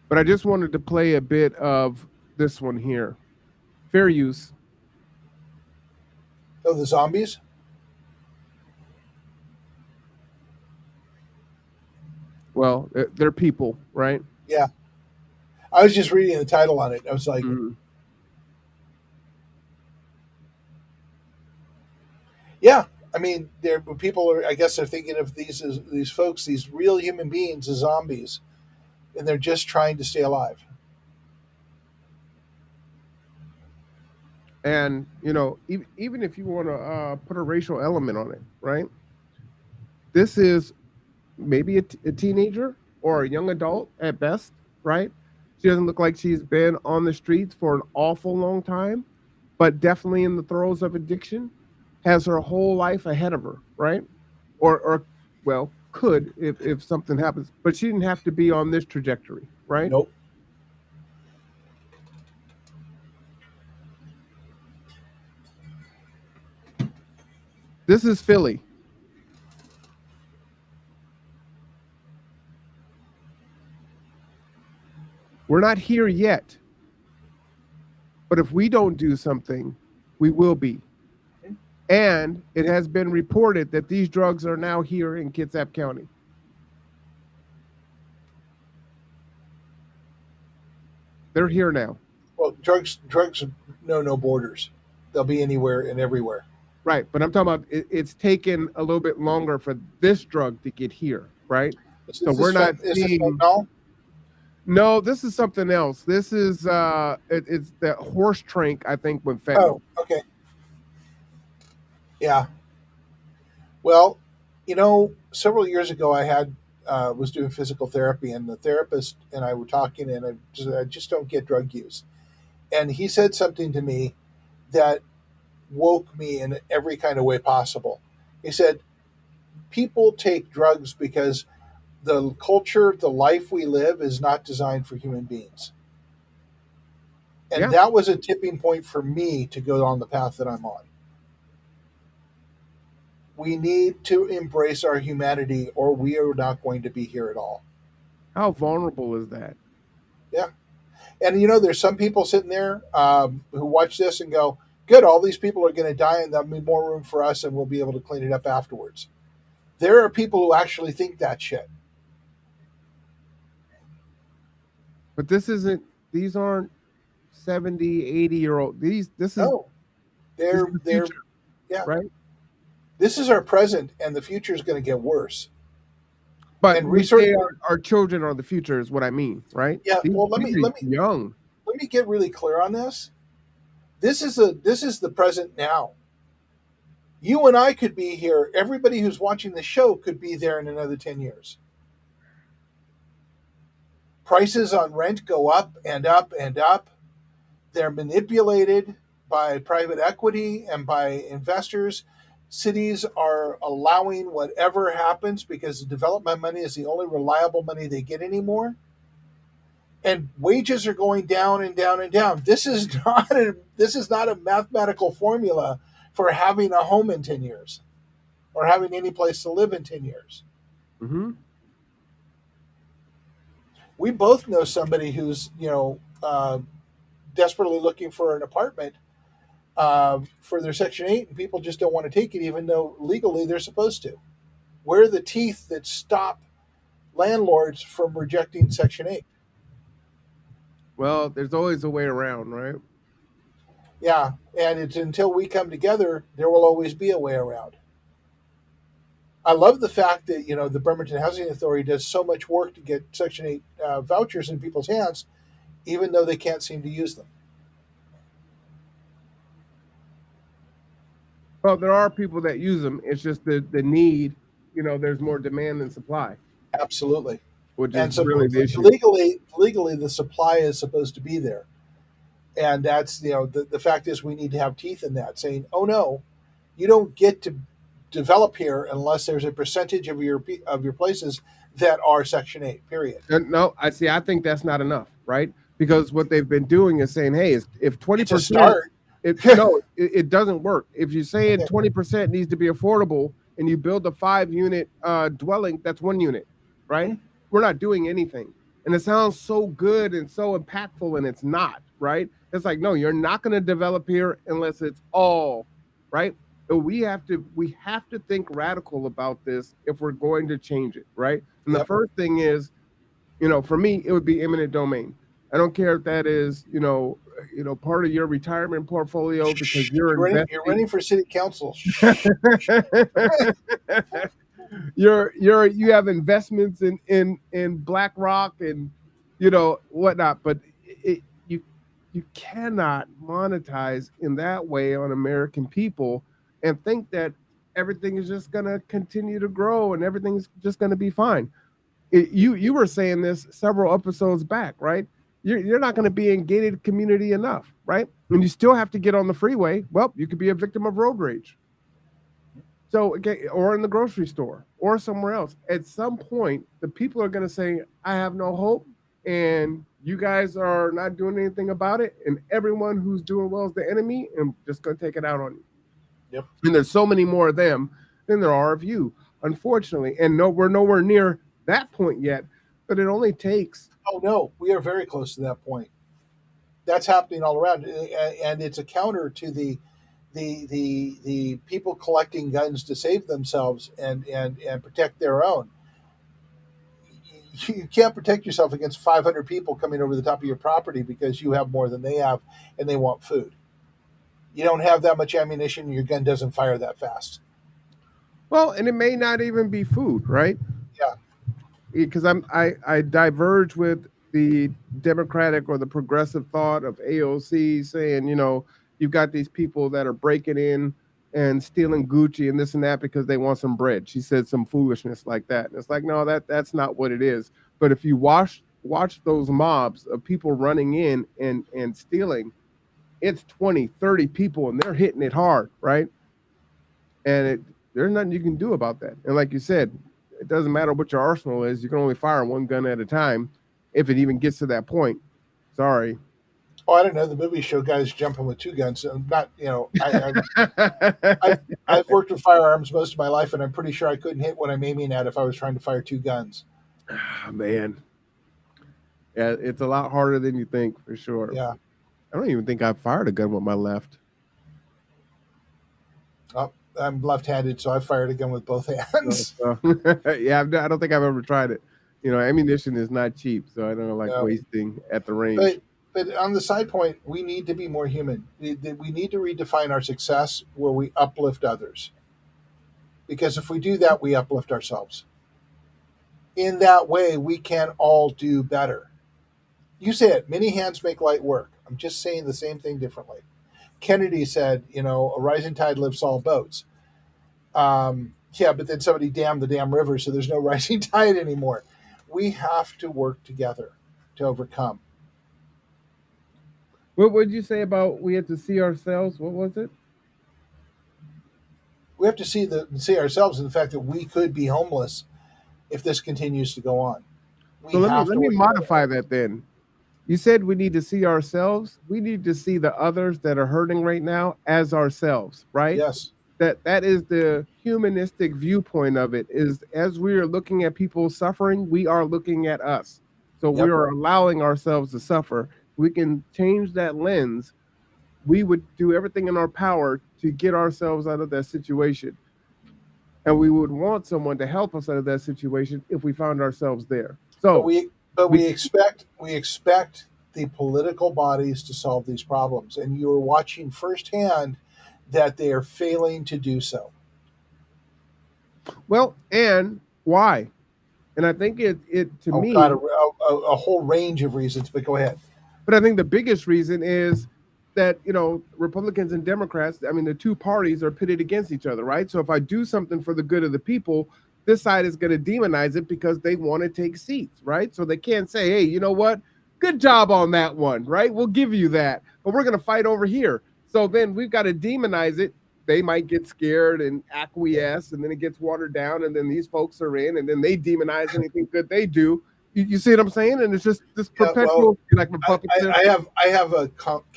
But I just wanted to play a bit of this one here. Fair use. Oh, the zombies? Well, they're people, right? Yeah. I was just reading the title on it. I was like, Mhm. yeah. I mean, there people are. I guess they're thinking of these as these folks, these real human beings, as zombies, and they're just trying to stay alive. And, even if you want to put a racial element on it, right? This is maybe a teenager or a young adult at best, right? She doesn't look like she's been on the streets for an awful long time, but definitely in the throes of addiction, has her whole life ahead of her, right? Or well, could if something happens, but she didn't have to be on this trajectory, right? Nope. This is Philly. We're not here yet, but if we don't do something, we will be. And it has been reported that these drugs are now here in Kitsap County. They're here now. Well, drugs know no borders. They'll be anywhere and everywhere. Right. But I'm talking about it's taken a little bit longer for this drug to get here, right? So we're not Is this seeing. fentanyl? No, this is something else. This is it's the horse trank, I think, with Oh, fentanyl. okay. Yeah. Well, several years ago, I had was doing physical therapy, and the therapist and I were talking, and I just don't get drug use. And he said something to me that woke me in every kind of way possible. He said, "People take drugs because the culture, the life we live, is not designed for human beings." And Yeah. that was a tipping point for me to go on the path that I'm on. We need to embrace our humanity, or we are not going to be here at all. How vulnerable is that? Yeah. And there's some people sitting there who watch this and go, good, all these people are going to die and there'll be more room for us and we'll be able to clean it up afterwards. There are people who actually think that shit. But this isn't. These aren't 70, 80-year-old. No, This is they're, the they're, future, yeah. right? This is our present and the future is going to get worse. But And we resource, say our children are the future is what I mean, right? yeah. Well, These are young. let me get really clear on this. This is the present now. You and I could be here. Everybody who's watching the show could be there in another 10 years. Prices on rent go up and up and up. They're manipulated by private equity and by investors Cities are allowing whatever happens because the development money is the only reliable money they get anymore, and wages are going down and down and down. This is not a mathematical formula for having a home in 10 years or having any place to live in 10 years. Mm-hmm. We both know somebody who's desperately looking for an apartment for their Section 8, and people just don't want to take it, even though legally they're supposed to. Where are the teeth that stop landlords from rejecting Section 8? Well, there's always a way around, right? Yeah, and it's until we come together, there will always be a way around. I love the fact that the Bremerton Housing Authority does so much work to get Section 8 vouchers in people's hands, even though they can't seem to use them. Well, there are people that use them. It's just the need. There's more demand than supply, Absolutely. which And is so really the issue. legally, the supply is supposed to be there. And that's, the fact is we need to have teeth in that, saying, oh no, you don't get to develop here unless there's a percentage of your places that are Section 8, period. No, I see. I think that's not enough, right? Because what they've been doing is saying, hey, if It's a 20%, start. it doesn't work. If you're saying Okay. 20% needs to be affordable and you build a 5-unit dwelling, that's 1 unit, right? Mhm. We're not doing anything. And it sounds so good and so impactful, and it's not, right? It's like, no, you're not going to develop here unless it's all, right? And we have to think radical about this if we're going to change it, right? And the Yep. first thing is, for me, it would be eminent domain. I don't care if that is, part of your retirement portfolio because Shh. you're You're investing. running for city council. Shh. You have investments in BlackRock and whatnot, but you cannot monetize in that way on American people and think that everything is just going to continue to grow and everything's just going to be fine. You were saying this several episodes back, right? You're not going to be in gated community enough, right? And you still have to get on the freeway. Well, you could be a victim of road rage. So, okay, or in the grocery store or somewhere else. At some point, the people are going to say, I have no hope. And you guys are not doing anything about it. And everyone who's doing well is the enemy and just going to take it out on you. Yep. And there's so many more of them than there are of you, unfortunately. And no, we're nowhere near that point yet. But it only takes. Oh no, we are very close to that point. That's happening all around, and it's a counter to the people collecting guns to save themselves and protect their own. You can't protect yourself against 500 people coming over the top of your property because you have more than they have and they want food. You don't have that much ammunition, your gun doesn't fire that fast. Well, and it may not even be food, right? Yeah. Because I diverge with the democratic or the progressive thought of AOC saying, you've got these people that are breaking in and stealing Gucci and this and that because they want some bread. She said some foolishness like that. And it's like, no, that's not what it is. But if you watch those mobs of people running in and stealing, it's 20, 30 people and they're hitting it hard, right? And there's nothing you can do about that. And like you said, it doesn't matter what your arsenal is. You can only fire one gun at a time, if it even gets to that point. Sorry. Oh, I don't know. The movies show guys jumping with two guns. So not, I've worked with firearms most of my life, and I'm pretty sure I couldn't hit what I'm aiming at if I was trying to fire two guns. Oh, man. Yeah, it's a lot harder than you think, for sure. Yeah. I don't even think I fired a gun with my left. Oh, I'm left-handed, so I fired a gun with both hands. Yeah, I don't think I've ever tried it. Ammunition is not cheap, so I don't like wasting at the range. But on the side point, we need to be more human. We need to redefine our success where we uplift others. Because if we do that, we uplift ourselves. In that way, we can all do better. You say it, many hands make light work. I'm just saying the same thing differently. Kennedy said, a rising tide lifts all boats. Yeah, but then somebody dammed the damn river, so there's no rising tide anymore. We have to work together to overcome. What would you say about we had to see ourselves? What was it? We have to see ourselves in the fact that we could be homeless if this continues to go on. So We let me have let to me work together. modify that then. You said we need to see ourselves. We need to see the others that are hurting right now as ourselves, right? Yes. That is the humanistic viewpoint of it. Is as we are looking at people suffering, we are looking at us. So we Yep. are allowing ourselves to suffer. We can change that lens. We would do everything in our power to get ourselves out of that situation. And we would want someone to help us out of that situation if we found ourselves there. But So we we expect the political bodies to solve these problems, and you're watching firsthand that they are failing to do so. well, and why? And I think it to Oh God, me, a whole range of reasons. But go ahead. but I think the biggest reason is that, Republicans and Democrats, I mean, the two parties are pitted against each other, right? So if I do something for the good of the people, this side is going to demonize it because they want to take seats, right? So they can't say, hey, you know what? Good job on that one, right? We'll give you that, but we're going to fight over here. So then we've got to demonize it. They might get scared and acquiesce, and then it gets watered down, and then these folks are in, and then they demonize anything good they do. You see what I'm saying? And it's just this Yeah. Well, perpetual, like a puppet there. I have a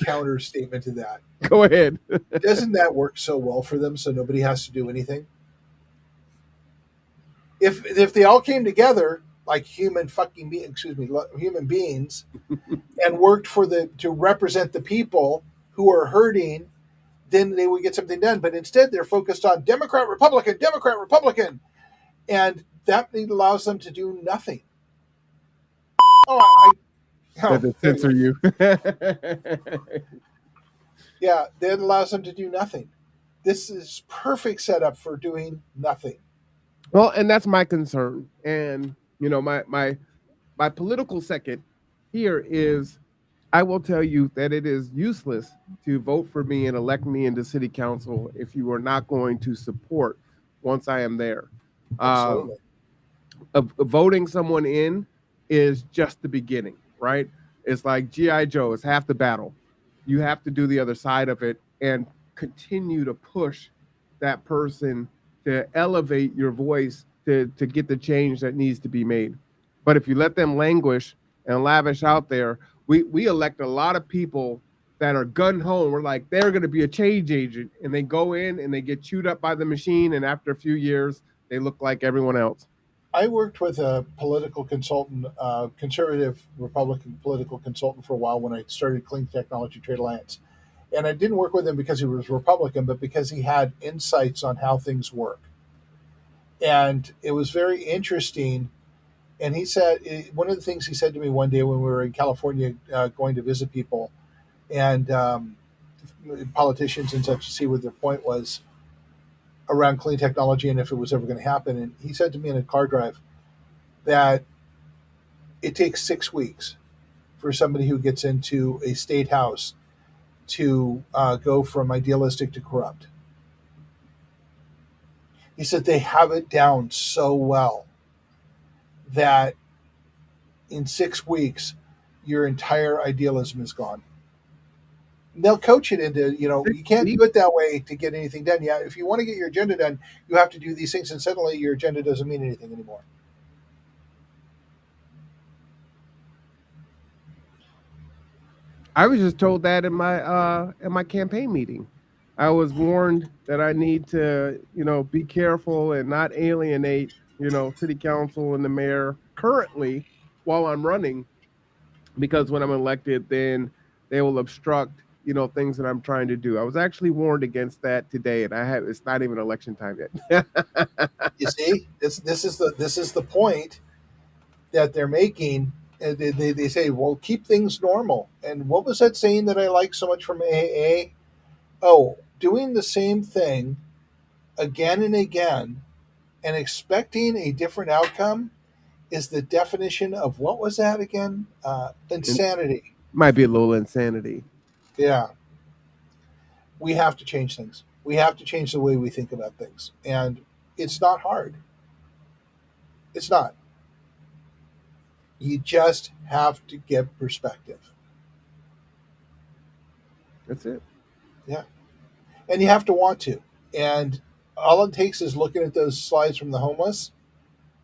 counter statement to that. Go ahead. Doesn't that work so well for them? So nobody has to do anything. If they all came together like human beings, and worked to represent the people who are hurting, then they would get something done. But instead, they're focused on Democrat, Republican, and that allows them to do nothing. Oh, That they there you censor go. you. Yeah, that allows them to do nothing. This is perfect setup for doing nothing. Well, and that's my concern. And my political second here is I will tell you that it is useless to vote for me and elect me into city council if you are not going to support once I am there. Um, Absolutely. of voting someone in is just the beginning, right? It's like GI Joe, it's half the battle. You have to do the other side of it and continue to push that person to elevate your voice to get the change that needs to be made. But if you let them languish and lavish out there, we elect a lot of people that are gun ho. We're like, they're going to be a change agent, and they go in and they get chewed up by the machine, and after a few years they look like everyone else. I worked with a political consultant, conservative Republican political consultant for a while when I started Clean Technology Trade Alliance. And I didn't work with him because he was Republican, but because he had insights on how things work. And it was very interesting. And he said, one of the things he said to me one day when we were in California going to visit people and politicians and such to see what their point was around clean technology and if it was ever going to happen. And he said to me in a car drive that it takes 6 weeks for somebody who gets into a state house to go from idealistic to corrupt. He said they have it down so well that in 6 weeks, your entire idealism is gone. And they'll coach it into, you can't do it that way to get anything done. Yeah, if you want to get your agenda done, you have to do these things, and suddenly your agenda doesn't mean anything anymore. I was just told that in my campaign meeting. I was warned that I need to, be careful and not alienate, city council and the mayor currently while I'm running, because when I'm elected, then they will obstruct, things that I'm trying to do. I was actually warned against that today, and it's not even election time yet. You see, this is the point that they're making. They say, well, keep things normal. And what was that saying that I like so much from AA? Oh, doing the same thing again and again and expecting a different outcome is the definition of what was that again? And Insanity. might be a little insanity. Yeah. We have to change things. We have to change the way we think about things. And it's not hard. It's not. You just have to get perspective. That's it. Yeah. And you have to want to. And All it takes is looking at those slides from the homeless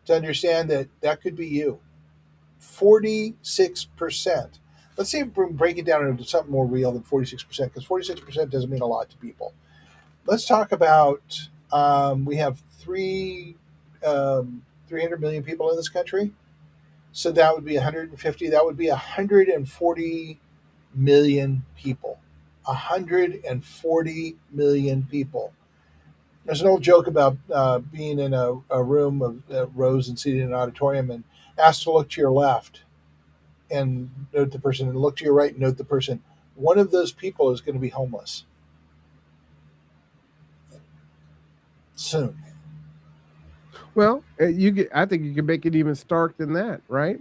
to understand that that could be you. 46%. Let's see if we break it down into something more real than 46%, because 46% doesn't mean a lot to people. Let's talk about we have 300 million people in this country. So that would be 150. That would be 140 million people. 140 million people. There's an old joke about being in a room of rows and seated in an auditorium and asked to look to your left and note the person, and look to your right and note the person. One of those people is going to be homeless soon. Well, I think you can make it even stark than that, right?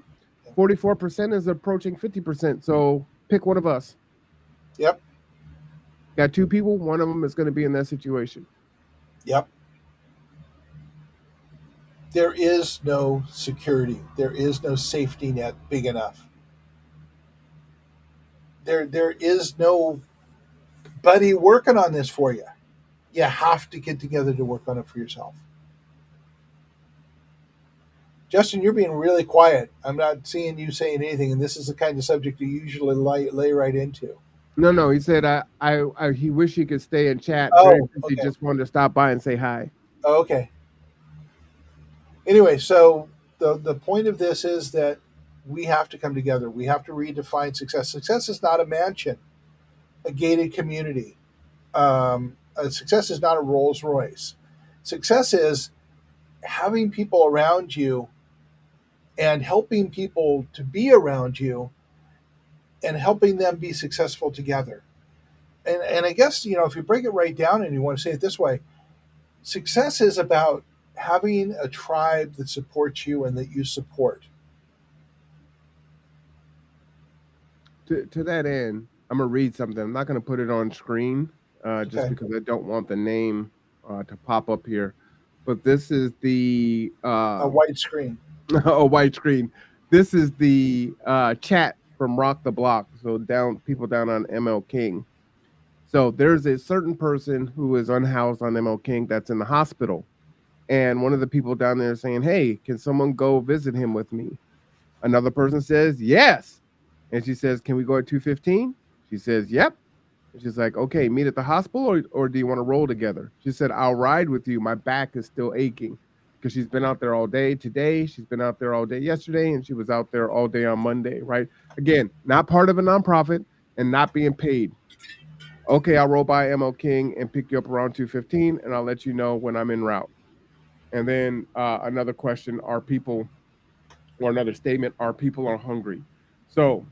44% is approaching 50%. So pick one of us. Yep. Got two people, one of them is going to be in that situation. Yep. There is no security. There is no safety net big enough. There is no buddy working on this for you. You have to get together to work on it for yourself. Justin, you're being really quiet. I'm not seeing you saying anything, and this is the kind of subject you usually lay right into. No. He said he wished he could stay and chat. Very Oh, busy. okay. Just wanted to stop by and say hi. Oh, okay. Anyway, so the point of this is that we have to come together. We have to redefine success. Success is not a mansion, a gated community. Success is not a Rolls Royce. Success is having people around you and helping people to be around you and helping them be successful together. And I guess, if you break it right down and you want to say it this way, success is about having a tribe that supports you and that you support. To that end, I'm gonna read something. I'm not gonna put it on screen, just Okay. because I don't want the name to pop up here. But this is the A white screen. a white screen. This is the chat from Rock the Block. So people down on ML King. So there's a certain person who is unhoused on ML King that's in the hospital. And one of the people down there is saying, "Hey, can someone go visit him with me?" Another person says, "Yes." And she says, "Can we go at 2:15?" She says, "Yep." And she's like, "Okay, meet at the hospital, or do you want to roll together?" She said, "I'll ride with you. My back is still aching." Because she's been out there all day today. She's been out there all day yesterday, and she was out there all day on Monday, right? Again, not part of a nonprofit and not being paid. Okay, I'll roll by ML King and pick you up around 2:15, and I'll let you know when I'm en route. And then another question: Are people, or another statement? Are people are hungry? So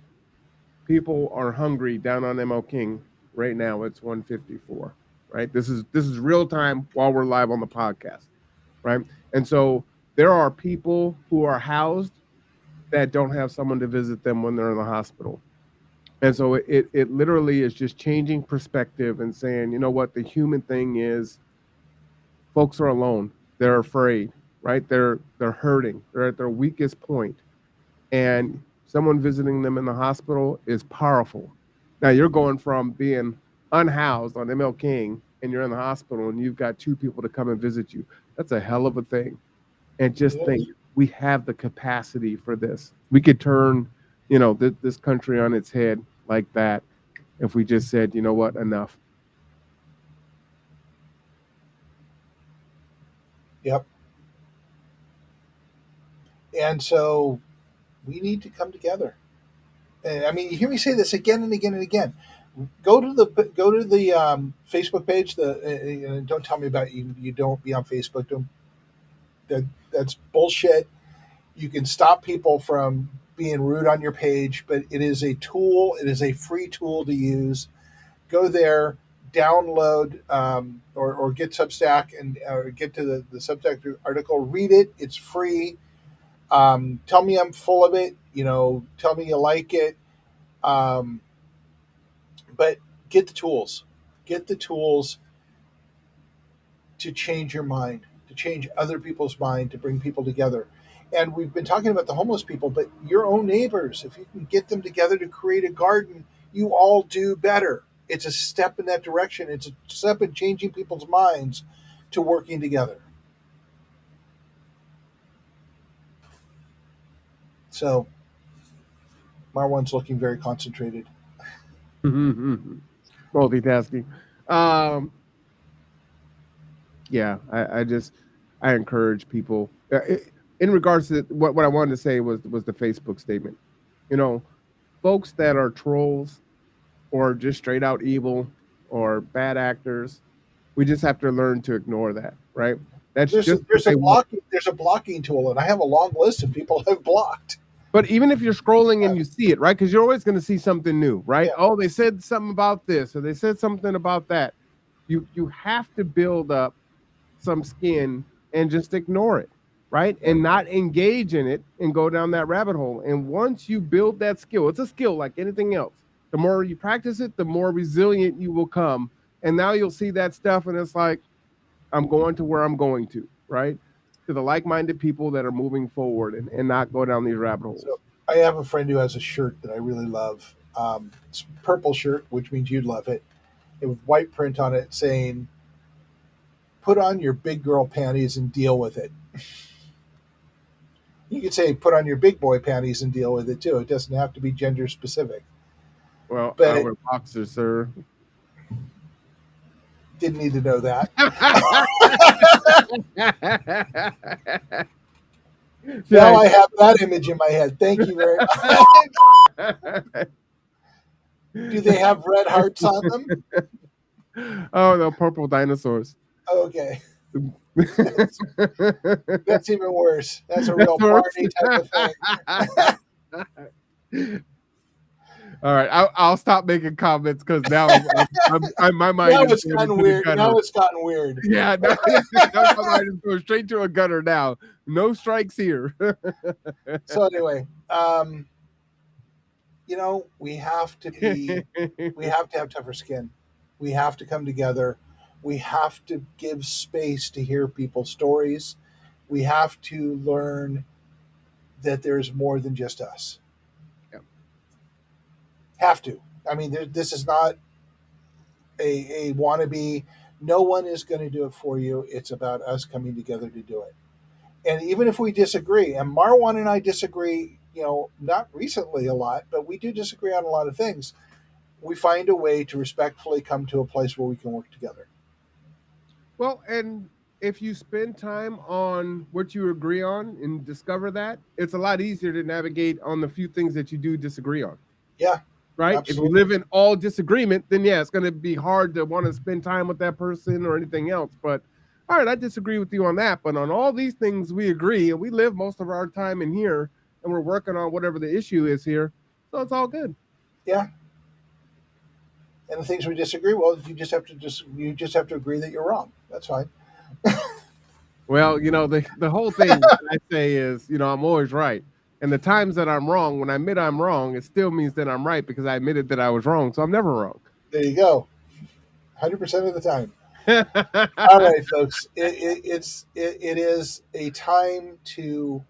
people are hungry down on ML King right now. It's 1:54. Right. This is real time while we're live on the podcast. Right. And so there are people who are housed that don't have someone to visit them when they're in the hospital. And so it literally is just changing perspective and saying, you know what, the human thing is, folks are alone. They're afraid, right? They're hurting. They're at their weakest point. And someone visiting them in the hospital is powerful. Now you're going from being unhoused on ML King and you're in the hospital and you've got two people to come and visit you. That's a hell of a thing. And just It think, is. we have the capacity for this. We could turn, this country on its head like that if we just said, you know what, enough. Yep. And so we need to come together. And, I mean, you hear me say this again and again and again. Go to the Facebook page. Don't tell me about you. You don't be on Facebook. Don't, that's bullshit. You can stop people from being rude on your page, but it is a tool. It is a free tool to use. Go there, download or get Substack and or get to the Substack article. Read it. It's free. Tell me I'm full of it. Tell me you like it. Um, but get the tools. Get the tools to change your mind, to change other people's mind, to bring people together. And we've been talking about the homeless people, but your own neighbors, if you can get them together to create a garden, you all do better. It's a step in that direction. It's a step in changing people's minds to working together. So Marwan's looking very concentrated. Multitasking. Um, yeah, I encourage people in regards to what I wanted to say was the Facebook statement. You know, folks that are trolls or just straight out evil or bad actors, we just have to learn to ignore that, right? That's There's a, just what there's a they want. blocking tool, and I have a long list of people I've blocked. But even if you're scrolling and you see it, right? Because you're always going to see something new, right? Yeah. Oh, they said something about this, or they said something about that. You have to build up some skin and just ignore it, right? Yeah. And not engage in it and go down that rabbit hole. And once you build that skill, it's a skill like anything else. The more you practice it, the more resilient you will come. And now you'll see that stuff, and it's like, I'm going to where I'm going to, right? To the like minded people that are moving forward and not go down these rabbit holes. So I have a friend who has a shirt that I really love. It's a purple shirt, which means you'd love it. It with white print on it saying, "Put on your big girl panties and deal with it." You could say, "Put on your big boy panties and deal with it" too. It doesn't have to be gender specific. Well, I But wear boxers, sir. didn't need to know that. Now I have that image in my head. Thank you very much. Do they have red hearts on them? Oh, the purple dinosaurs. Okay. That's That's even worse. That's a real worse. Barney type of thing. All right, I'll stop making comments because now my mind Now is it's going gotten into the weird. gutter. Now it's gotten weird. Yeah, now my mind is going straight to a gutter now. No strikes here. So anyway, we have to have tougher skin. We have to come together. We have to give space to hear people's stories. We have to learn that there's more than just us. Yeah. Have to. I mean, this is not a wannabe. No one is going to do it for you. It's about us coming together to do it. And even if we disagree, and Marwan and I disagree, not recently a lot, but we do disagree on a lot of things, we find a way to respectfully come to a place where we can work together. Well, and if you spend time on what you agree on and discover that, it's a lot easier to navigate on the few things that you do disagree on. Yeah, Right? If you absolutely. live in all disagreement, then yeah, it's going to be hard to want to spend time with that person or anything else. But all right, I disagree with you on that. But on all these things, we agree, and we live most of our time in here, and we're working on whatever the issue is here. So it's all good. Yeah. And the things we disagree, well, you just have to agree that you're wrong. That's fine. Well, the whole thing I say is, I'm always right. And the times that I'm wrong, when I admit I'm wrong, it still means that I'm right because I admitted that I was wrong. So I'm never wrong. There you go. 100% of the time. All right, folks. It is a time to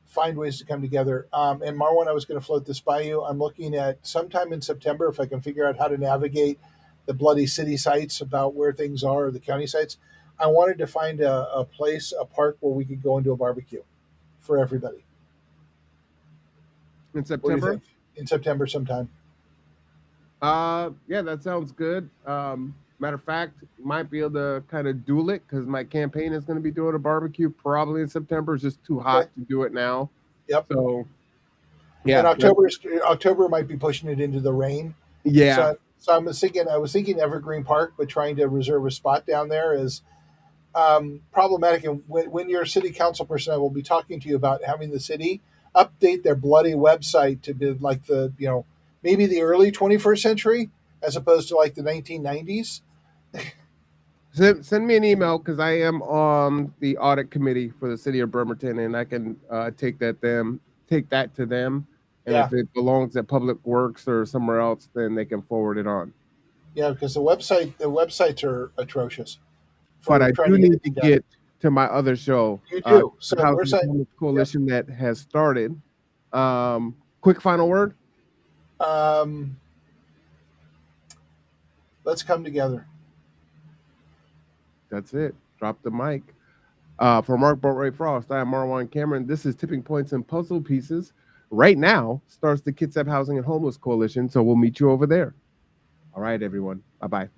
find ways to come together. And Marwan, I was going to float this by you. I'm looking at sometime in September if I can figure out how to navigate the bloody city sites about where things are, or the county sites. I wanted to find a place, a park where we could go and do a barbecue for everybody. In What do you September? think? In September sometime. Yeah, that sounds good. Matter of fact, might be able to kind of duel it because my campaign is going to be doing a barbecue probably in September. It's just too hot Okay. to do it now. Yep. So And yeah, October might be pushing it into the rain. yeah. So I was thinking Evergreen Park, but trying to reserve a spot down there is problematic. And when you're a city council person, I will be talking to you about having the city update their bloody website to be like maybe the early 21st century as opposed to like the 1990s. Send me an email because I am on the audit committee for the city of Bremerton, and I can take that to them. And Yeah. if it belongs at Public Works or somewhere else, then they can forward it on. Yeah, because the websites are atrocious But for I trying do to get need to anything done. get to my other show, You do. So the we're Housing saying, Homeless yep. Coalition that has started. Quick final word. Let's come together. That's it. Drop the mic. For Mark Boatwright Frost, I am Marwan Cameron. This is Tipping Points and Puzzle Pieces. Right now starts the Kitsap Housing and Homeless Coalition, so we'll meet you over there. All right, everyone. Bye-bye.